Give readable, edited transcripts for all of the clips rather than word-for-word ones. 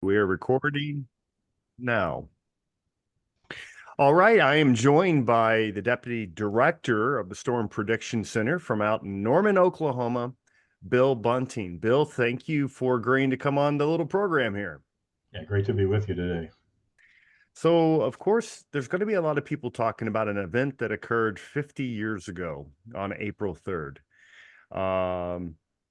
We're recording now. All right, I am joined by the Deputy Director of the Storm Prediction Center from out in Norman, Oklahoma, Bill Bunting. Bill, thank you for agreeing to come on the little program here. Yeah, great to be with you today. So, of course, there's going to be a lot of people talking about an event that occurred 50 years ago on April 3rd.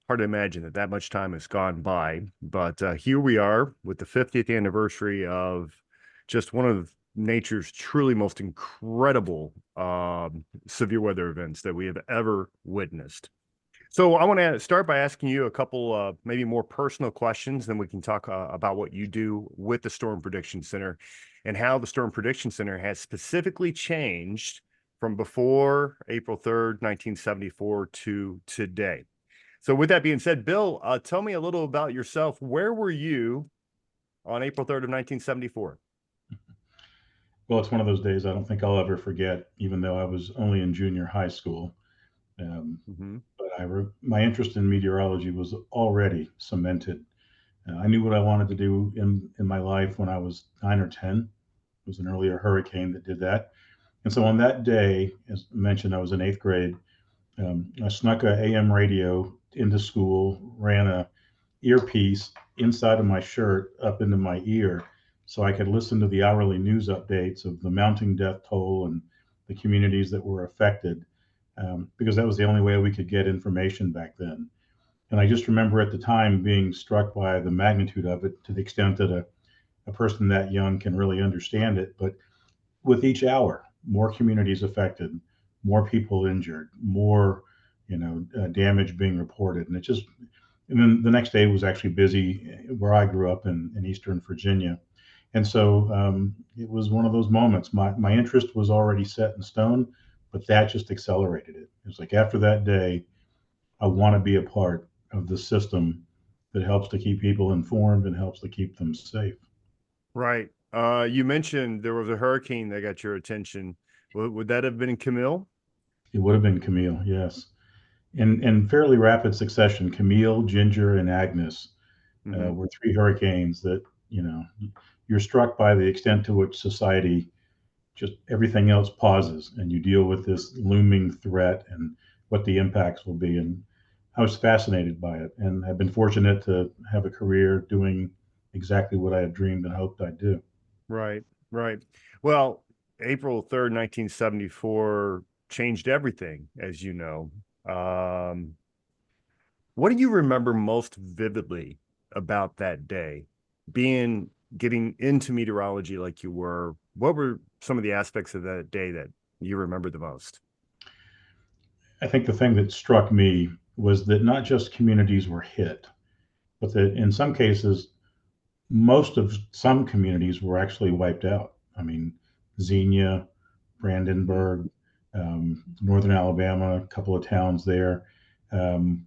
Hard to imagine that that much time has gone by, but here we are with the 50th anniversary of just one of nature's truly most incredible severe weather events that we have ever witnessed. So I want to start by asking you a couple maybe more personal questions, then we can talk about what you do with the Storm Prediction Center and how the Storm Prediction Center has specifically changed from before April 3rd, 1974 to today. So with that being said, Bill, tell me a little about yourself. Where were you on April 3rd of 1974? Well, it's one of those days I don't think I'll ever forget, even though I was only in junior high school. Um, Mm-hmm. but my interest in meteorology was already cemented. I knew what I wanted to do in my life when I was 9 or 10. It was an earlier hurricane that did that. And so on that day, as mentioned, I was in eighth grade. I snuck a AM radio into school, ran a earpiece inside of my shirt up into my ear so I could listen to the hourly news updates of the mounting death toll and the communities that were affected, because that was the only way we could get information back then. And I just remember at the time being struck by the magnitude of it to the extent that a person that young can really understand it. But with each hour, more communities affected, more people injured, more damage being reported, and it just and then the next day was actually busy where I grew up in Eastern Virginia. And so it was one of those moments. My interest was already set in stone, but that just accelerated it. It was like after that day, I want to be a part of the system that helps to keep people informed and helps to keep them safe. Right. You mentioned there was a hurricane that got your attention. Would that have been Camille? It would have been Camille, yes. In fairly rapid succession, Camille, Ginger, and Agnes Mm-hmm. were three hurricanes that, you know, you're struck by the extent to which society just everything else pauses and you deal with this looming threat and what the impacts will be. And I was fascinated by it. And I've been fortunate to have a career doing exactly what I had dreamed and hoped I'd do. Right, right. Well, April 3rd, 1974 changed everything, as you know. Um, what do you remember most vividly about that day? Being getting into meteorology like you were, what were some of the aspects of that day that you remember the most? I think the thing that struck me was that not just communities were hit, but that in some cases, most of some communities were actually wiped out. I mean, Xenia, Mhm. Brandenburg, northern Alabama, a couple of towns there. Um,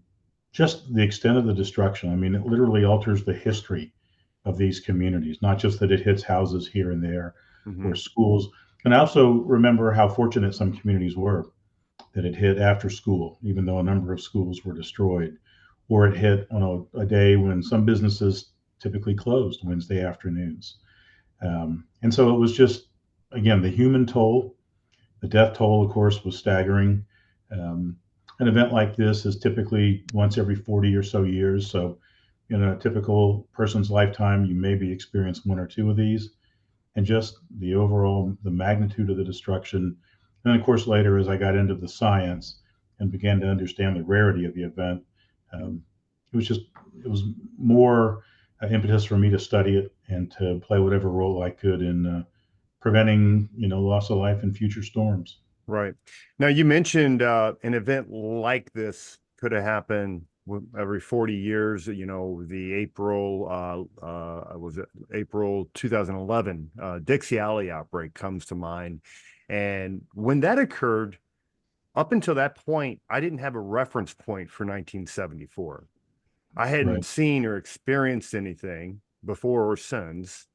just the extent of the destruction. I mean, it literally alters the history of these communities, not just that it hits houses here and there or Mhm. schools. And I also remember how fortunate some communities were that it hit after school, even though a number of schools were destroyed, or it hit on a day when some businesses typically closed Wednesday afternoons. And so it was just, again, the human toll, the death toll, of course, was staggering. Um, an event like this is typically once every 40 or so years. So, in a typical person's lifetime, you maybe experience one or two of these. And just the overall, the magnitude of the destruction. And then, of course, later, as I got into the science and began to understand the rarity of the event, um, it was just, it was more impetus for me to study it and to play whatever role I could in preventing, loss of life in future storms. Right. Now, you mentioned an event like this could have happened every 40 years. You know, the was it April 2011 Dixie Alley outbreak comes to mind. And when that occurred, up until that point, I didn't have a reference point for 1974. I hadn't Right. seen or experienced anything before or since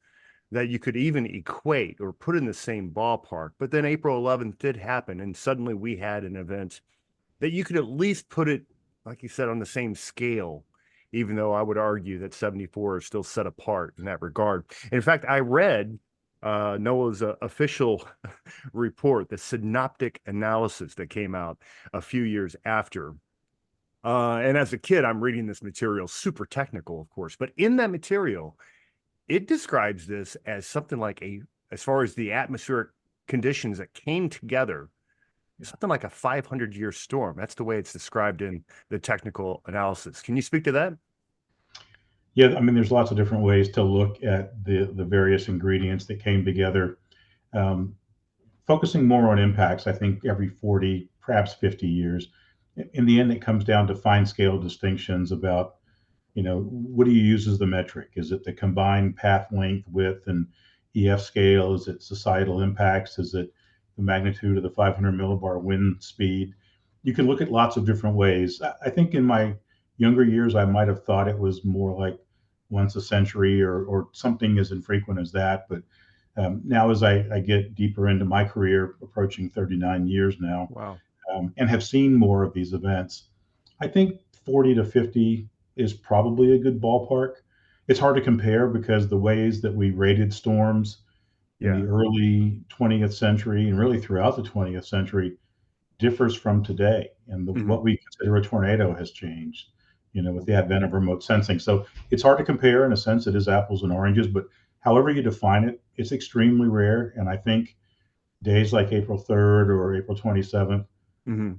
that you could even equate or put in the same ballpark. But then April 11th did happen, and suddenly we had an event that you could at least put it, like you said, on the same scale even though I would argue that 74 is still set apart in that regard. And in fact, I read NOAA's official report, the synoptic analysis that came out a few years after. And as a kid, I'm reading this material, super technical, of course, but in that material, it describes this as something like as far as the atmospheric conditions that came together, something like a 500-year storm. That's the way it's described in the technical analysis. Can you speak to that? Yeah, I mean, there's lots of different ways to look at the various ingredients that came together. Um, Focusing more on impacts, I think every 40, perhaps 50 years. In the end, it comes down to fine scale distinctions about, what do you use as the metric? Is it the combined path length, width, and EF scale? Is it societal impacts? Is it the magnitude of the 500 millibar wind speed? You can look at lots of different ways. I think in my younger years, I might have thought it was more like once a century or something as infrequent as that. But now, as I get deeper into my career, approaching 39 years now, Wow. and have seen more of these events, I think 40 to 50 is probably a good ballpark. It's hard to compare because the ways that we rated storms in the Yeah. early 20th century and really throughout the 20th century differs from today. And Hmm. what we consider a tornado has changed, with the advent of remote sensing. So it's hard to compare. In a sense, it is apples and oranges, but however you define it, it's extremely rare. And I think days like April 3rd or April 27th, Hmm.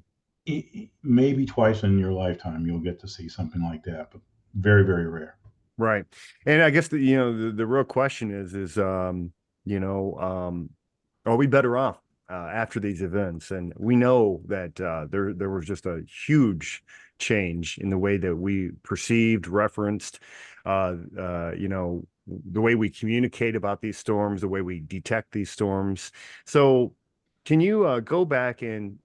maybe twice in your lifetime you'll get to see something like that, but very, very rare. Right. And I guess the real question is, you know, are we better off after these events? And we know that there was just a huge change in the way that we perceived, referenced, the way we communicate about these storms, the way we detect these storms. So, can you go back and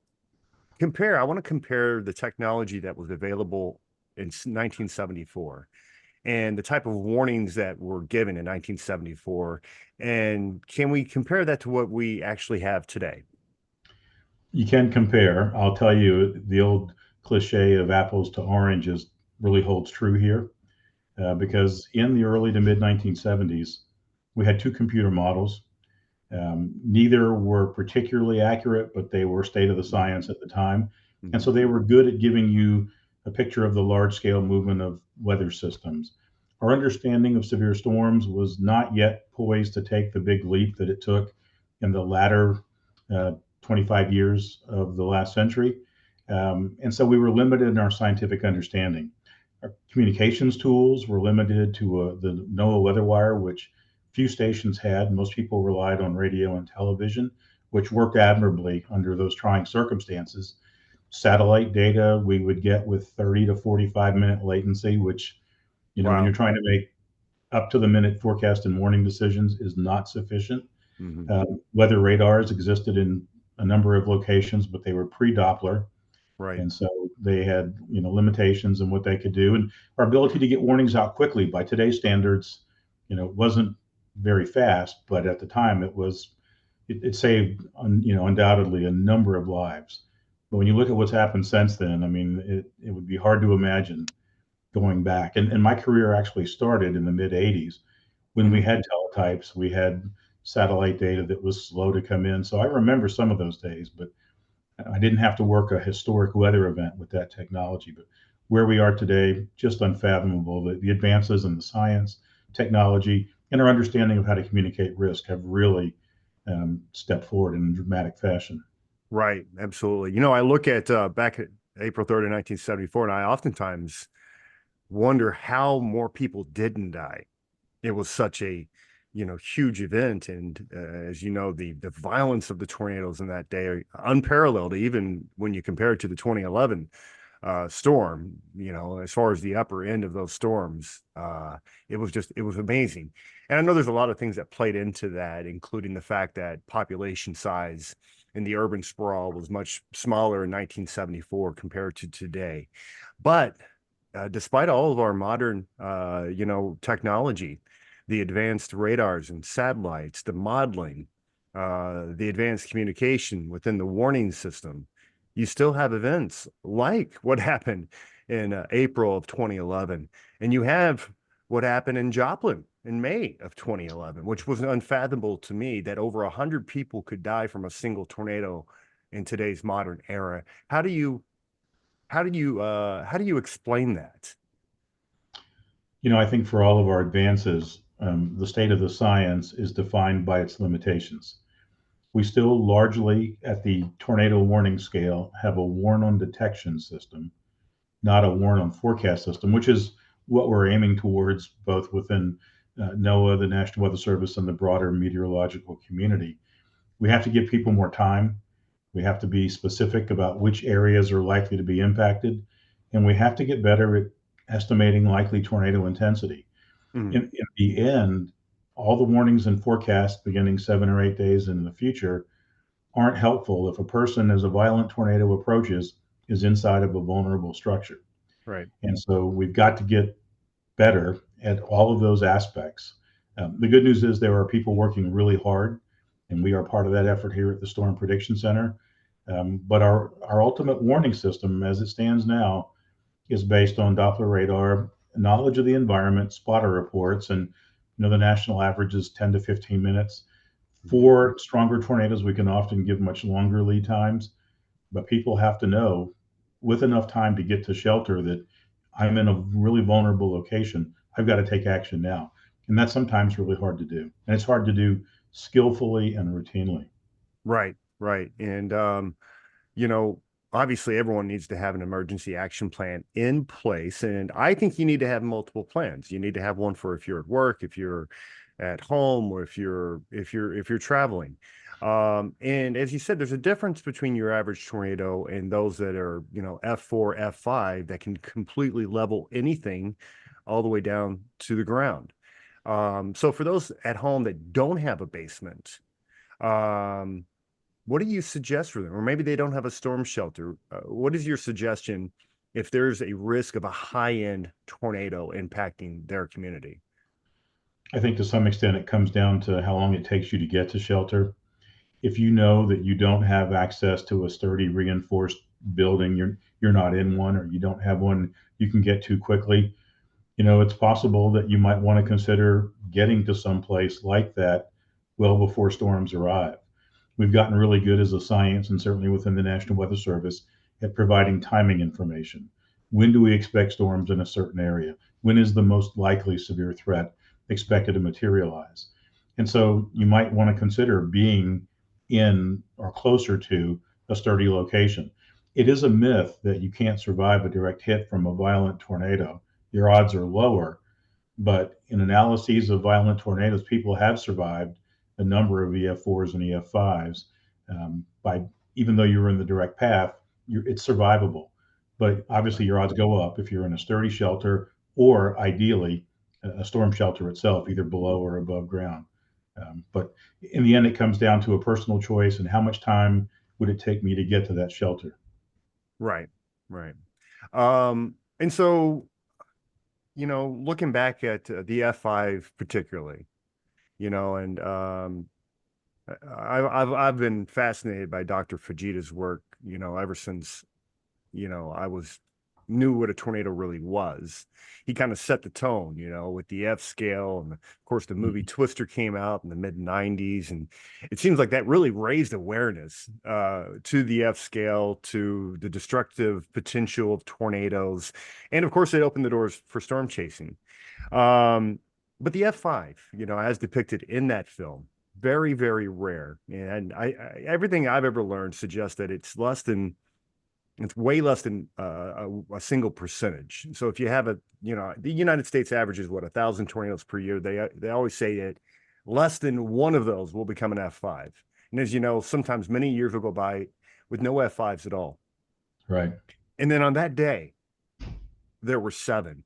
compare? I want to compare the technology that was available in 1974 and the type of warnings that were given in 1974. And can we compare that to what we actually have today? You can compare. I'll tell you, the old cliche of apples to oranges really holds true here, because in the early to mid 1970s, we had two computer models. Neither were particularly accurate, but they were state of the science at the time. And Mhm. so they were good at giving you a picture of the large scale movement of weather systems. Our understanding of severe storms was not yet poised to take the big leap that it took in the latter uh, 25 years of the last century. And so we were limited in our scientific understanding. Our communications tools were limited to the NOAA weather wire, which few stations had. Most people relied on radio and television, which worked admirably under those trying circumstances. Satellite data we would get with 30 to 45-minute latency, which, when you're Wow. trying to make up to the minute forecast and warning decisions, is not sufficient. Hmm. Weather radars existed in a number of locations, but they were pre-Doppler, Right. and so they had limitations in what they could do, and our ability to get warnings out quickly by today's standards, wasn't very fast, but at the time it saved undoubtedly a number of lives. But when you look at what's happened since then, I mean, it would be hard to imagine going back. And my career actually started in the mid 80s when we Hmm. had teletypes, we had satellite data that was slow to come in. So I remember some of those days, but I didn't have to work a historic weather event with that technology. But where we are today, just unfathomable. The advances in the science, technology, and our understanding of how to communicate risk have really stepped forward in a dramatic fashion. Right. Absolutely. I look at back at April 3rd of 1974, and I oftentimes wonder how more people didn't die. It was such a huge event, and as you know, the violence of the tornadoes in that day are unparalleled, even when you compare it to the 2011 storm. As far as the upper end of those storms, it was amazing. And I know there's a lot of things that played into that, including the fact that population size in the urban sprawl was much smaller in 1974 compared to today. But despite all of our modern, technology, the advanced radars and satellites, the modeling, the advanced communication within the warning system, you still have events like what happened in April of 2011. And you have what happened in Joplin in May of 2011, which was unfathomable to me that over 100 people could die from a single tornado in today's modern era. How do you explain that? I think for all of our advances, the state of the science is defined by its limitations. We still largely, at the tornado warning scale, have a warn on detection system, not a warn on forecast system, which is what we're aiming towards both within NOAA, the National Weather Service, and the broader meteorological community. We have to give people more time. We have to be specific about which areas are likely to be impacted, and we have to get better at estimating likely tornado intensity. Mhm. In the end, all the warnings and forecasts beginning 7 or 8 days in the future aren't helpful if a person, as a violent tornado approaches, is inside of a vulnerable structure. Right. And so we've got to get better at all of those aspects. The good news is there are people working really hard, and we are part of that effort here at the Storm Prediction Center. But our ultimate warning system, as it stands now, is based on Doppler radar, knowledge of the environment, spotter reports, and the national average is 10 to 15 minutes. Mhm. For stronger tornadoes, we can often give much longer lead times, but people have to know with enough time to get to shelter that I'm in a really vulnerable location. I've got to take action now. And that's sometimes really hard to do. And it's hard to do skillfully and routinely. Right, right. And you know, obviously everyone needs to have an emergency action plan in place. And I think you need to have multiple plans. You need to have one for if you're at work, if you're at home, or if you're traveling. And as you said, there's a difference between your average tornado and those that are, F4, F5 that can completely level anything all the way down to the ground. So for those at home that don't have a basement, um, what do you suggest for them? Or maybe they don't have a storm shelter. What is your suggestion if there's a risk of a high-end tornado impacting their community? I think to some extent it comes down to how long it takes you to get to shelter. If you know that you don't have access to a sturdy reinforced building, you're not in one, or you don't have one you can get to quickly, it's possible that you might want to consider getting to some place like that well before storms arrive. We've gotten really good as a science, and certainly within the National Weather Service, at providing timing information. When do we expect storms in a certain area? When is the most likely severe threat expected to materialize? And so you might want to consider being in or closer to a sturdy location. It is a myth that you can't survive a direct hit from a violent tornado. Your odds are lower, but in analyses of violent tornadoes, people have survived a number of EF4s and EF5s. By even though you're in the direct path, it's survivable. But obviously, Right. your odds go up if you're in a sturdy shelter, or ideally a storm shelter itself, either below or above ground. But in the end, it comes down to a personal choice and how much time would it take me to get to that shelter. Right. Right. And so, looking back at the F5 particularly, and I've been fascinated by Dr. Fujita's work, ever since I knew what a tornado really was. He kind of set the tone, with the F scale. And of course, the movie Mhm. Twister came out in the mid 90s. And it seems like that really raised awareness to the F scale, to the destructive potential of tornadoes. And of course, it opened the doors for storm chasing. Um, but the F5, as depicted in that film, very, very rare. And everything I've ever learned suggests that it's way less than a single percentage. So if you have the United States average is what, 1,000 tornadoes per year. They always say that less than one of those will become an F5. And as you know, sometimes many years will go by with no F5s at all. Right. And then on that day, there were seven.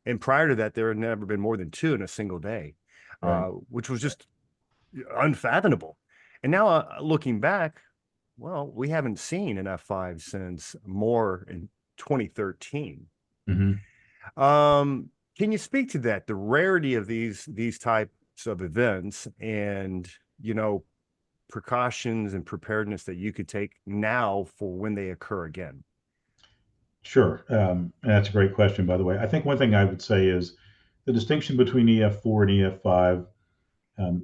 And prior to that, there had never been more than two in a single day, Right. which was just unfathomable. And now, looking back, well, we haven't seen an F5 since more in 2013. Hmm. Can you speak to that, the rarity of these types of events, and precautions and preparedness that you could take now for when they occur again? Sure. And that's a great question, by the way. I think one thing I would say is the distinction between EF4 and EF5.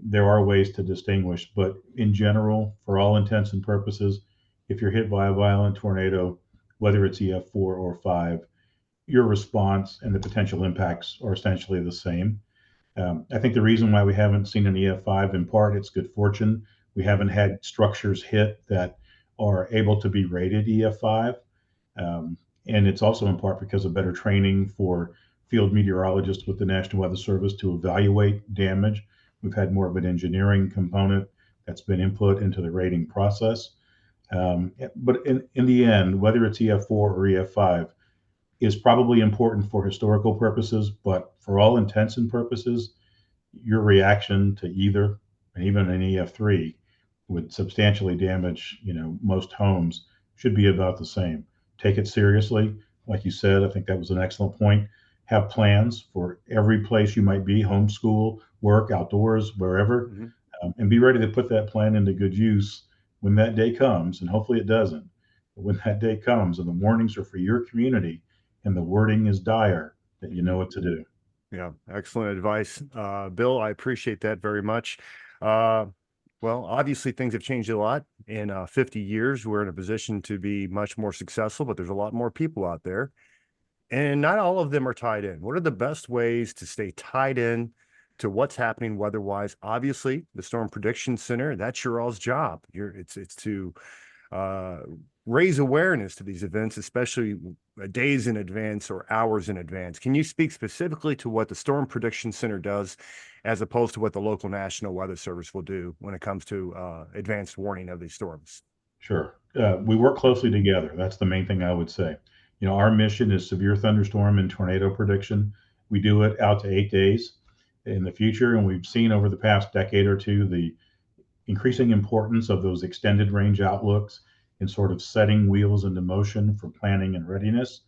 There are ways to distinguish, but in general, for all intents and purposes, if you're hit by a violent tornado, whether it's EF4 or 5, your response and the potential impacts are essentially the same. I think the reason why we haven't seen an EF5, in part, it's good fortune. We haven't had structures hit that are able to be rated EF5. Um, and it's also in part because of better training for field meteorologists with the National Weather Service to evaluate damage. We've had more of an engineering component that's been input into the rating process. But in the end, whether it's EF4 or EF5, is probably important for historical purposes, but for all intents and purposes, your reaction to either, and even an EF3, would substantially damage, most homes, should be about the same. Take it seriously. Like you said, I think that was an excellent point. Have plans for every place you might be, homeschool, work, outdoors, wherever, Mhm. and be ready to put that plan into good use when that day comes. And hopefully it doesn't. But when that day comes and the warnings are for your community and the wording is dire, that you know Mhm. what to do. Yeah, excellent advice. Bill, I appreciate that very much. Uh, well, obviously things have changed a lot in 50 years. We're in a position to be much more successful, but there's a lot more people out there, and not all of them are tied in. What are the best ways to stay tied in to what's happening weather-wise? Obviously, the Storm Prediction Center, that's your all's job. It's to uh, raise awareness to these events, especially days in advance or hours in advance. Can you speak specifically to what the Storm Prediction Center does, as opposed to what the local National Weather Service will do when it comes to advanced warning of these storms? Sure. We work closely together. That's the main thing I would say. Our mission is severe thunderstorm and tornado prediction. We do it out to 8 days in the future, and we've seen over the past decade or two the increasing importance of those extended range outlooks in sort of setting wheels into motion for planning and readiness.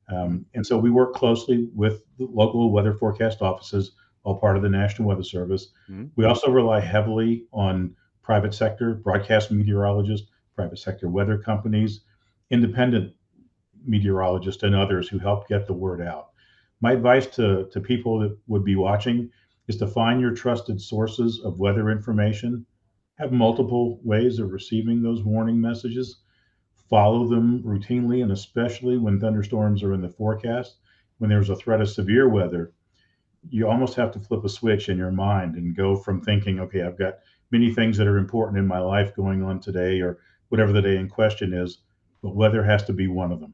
Mhm. And so we work closely with the local weather forecast offices, all part of the National Weather Service. Mhm. We also rely heavily on private sector broadcast meteorologists, private sector weather companies, independent meteorologists, and others who help get the word out. My advice to people that would be watching is to find your trusted sources of weather information, have multiple ways of receiving those warning messages, follow them routinely, and especially when thunderstorms are in the forecast. When there's a threat of severe weather, you almost have to flip a switch in your mind and go from thinking, okay, I've got many things that are important in my life going on today, or whatever the day in question is, but weather has to be one of them.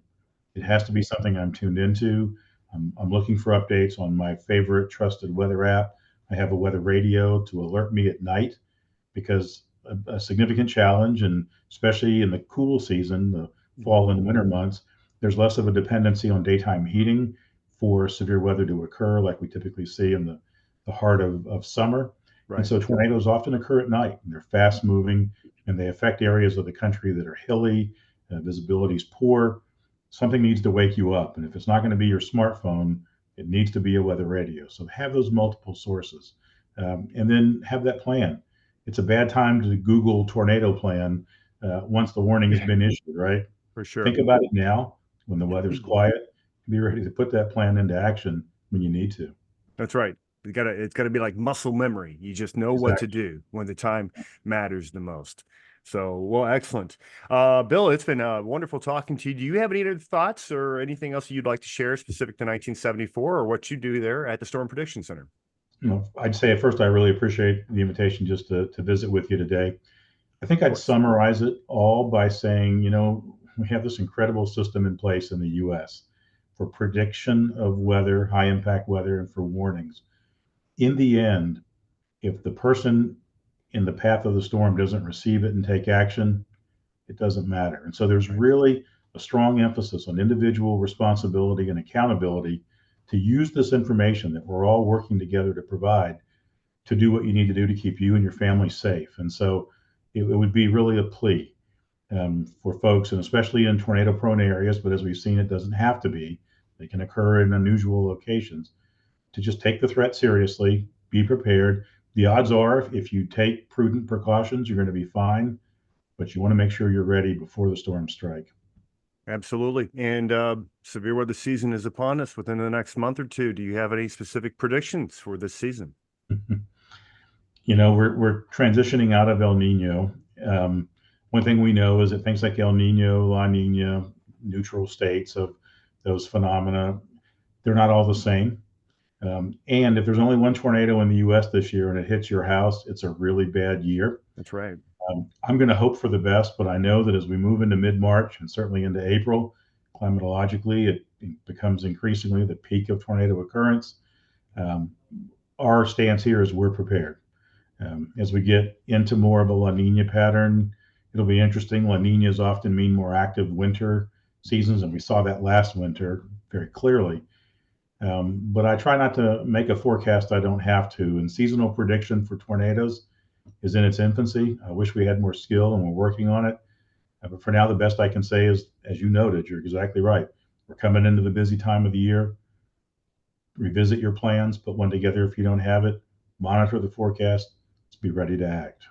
It has to be something I'm tuned into. I'm looking for updates on my favorite trusted weather app. I have a weather radio to alert me at night because a significant challenge, and especially in the cool season, the Mhm. fall and winter months, there's less of a dependency on daytime heating for severe weather to occur, like we typically see in the heart of summer. And Right. so tornadoes often occur at night, and they're fast moving, and they affect areas of the country that are hilly, visibility is poor. Something needs to wake you up. And if it's not going to be your smartphone, it needs to be a weather radio. So have those multiple sources, and then have that plan. It's a bad time to Google tornado plan once the warning has Yeah, been issued, right? for sure. Think about it now when the weather's quiet. Be ready to put that plan into action when you need to. That's right. It's gotta be like muscle memory. You just know what to Exactly. do when the time matters the most. So, well, excellent. Bill, it's been wonderful talking to you. Do you have any other thoughts or anything else you'd like to share specific to 1974 or what you do there at the Storm Prediction Center? I'd say at first I really appreciate the invitation just to visit with you today. I think Of I'd course. summarize it all by saying, we have this incredible system in place in the US for prediction of weather, high impact weather, and for warnings. In the end, if the person in the path of the storm doesn't receive it and take action, it doesn't matter. And so there's Right. really a strong emphasis on individual responsibility and accountability to use this information that we're all working together to provide to do what you need to do to keep you and your family safe. And so it would be really a plea for folks, and especially in tornado prone areas, but as we've seen, it doesn't have to be. They can occur in unusual locations, to just take the threat seriously, be prepared. The odds are, if you take prudent precautions, you're going to be fine, but you want to make sure you're ready before the storms strike. Absolutely. And severe weather season is upon us within the next month or two. Do you have any specific predictions for this season? We're transitioning out of El Nino. One thing we know is that things like El Nino, La Nina, neutral states of those phenomena, they're not all the same. And if there's only one tornado in the U.S. this year and it hits your house, it's a really bad year. That's right. I'm going to hope for the best, but I know that as we move into mid March and certainly into April, climatologically, it becomes increasingly the peak of tornado occurrence. Um, our stance here is we're prepared. As we get into more of a La Nina pattern, it'll be interesting. La Ninas often mean more active winter seasons, and we saw that last winter very clearly. But I try not to make a forecast I don't have to. And seasonal prediction for tornadoes is in its infancy. I wish we had more skill, and we're working on it. But for now, the best I can say is, as you noted, you're exactly right. We're coming into the busy time of the year. Revisit your plans, put one together if you don't have it, monitor the forecast, let's be ready to act.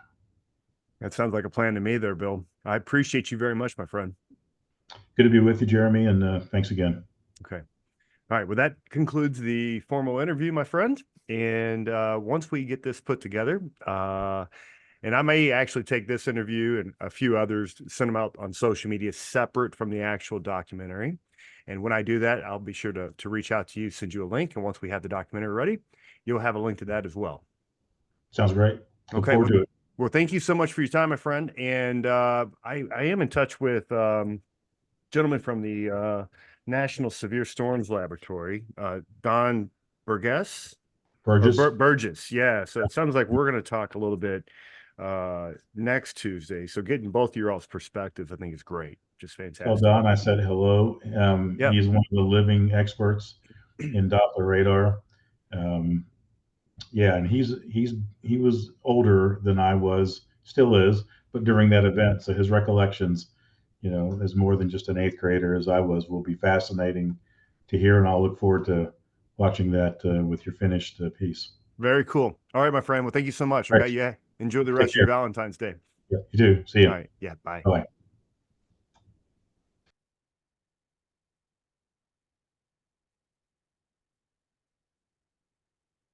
That sounds like a plan to me there, Bill. I appreciate you very much, my friend. Good to be with you, Jeremy, and thanks again. Okay. All right. Well, that concludes the formal interview, my friend. And once we get this put together, and I may actually take this interview and a few others, send them out on social media separate from the actual documentary. And when I do that, I'll be sure to reach out to you, send you a link. And once we have the documentary ready, you'll have a link to that as well. Sounds great. Look Okay. forward to it. Well, thank you so much for your time, my friend. And I am in touch with gentleman from the National Severe Storms Laboratory, Don Burgess or Burgess. Burgess. Yeah. So it sounds like we're going to talk a little bit next Tuesday. So getting both your all's perspectives, I think is great. Just fantastic. Well, Don, I said hello. Yep. He's one of the living experts in Doppler radar. Yeah, and he was older than I was, still is, but during that event, so his recollections, as more than just an eighth grader as I was, will be fascinating to hear, and I'll look forward to watching that with your finished piece. Very cool. All right, my friend. Well, thank you so much. All Okay, right. yeah. Enjoy the Take rest of care. your Valentine's Day. Yeah, you too. See you. All right. Yeah. Bye. Bye.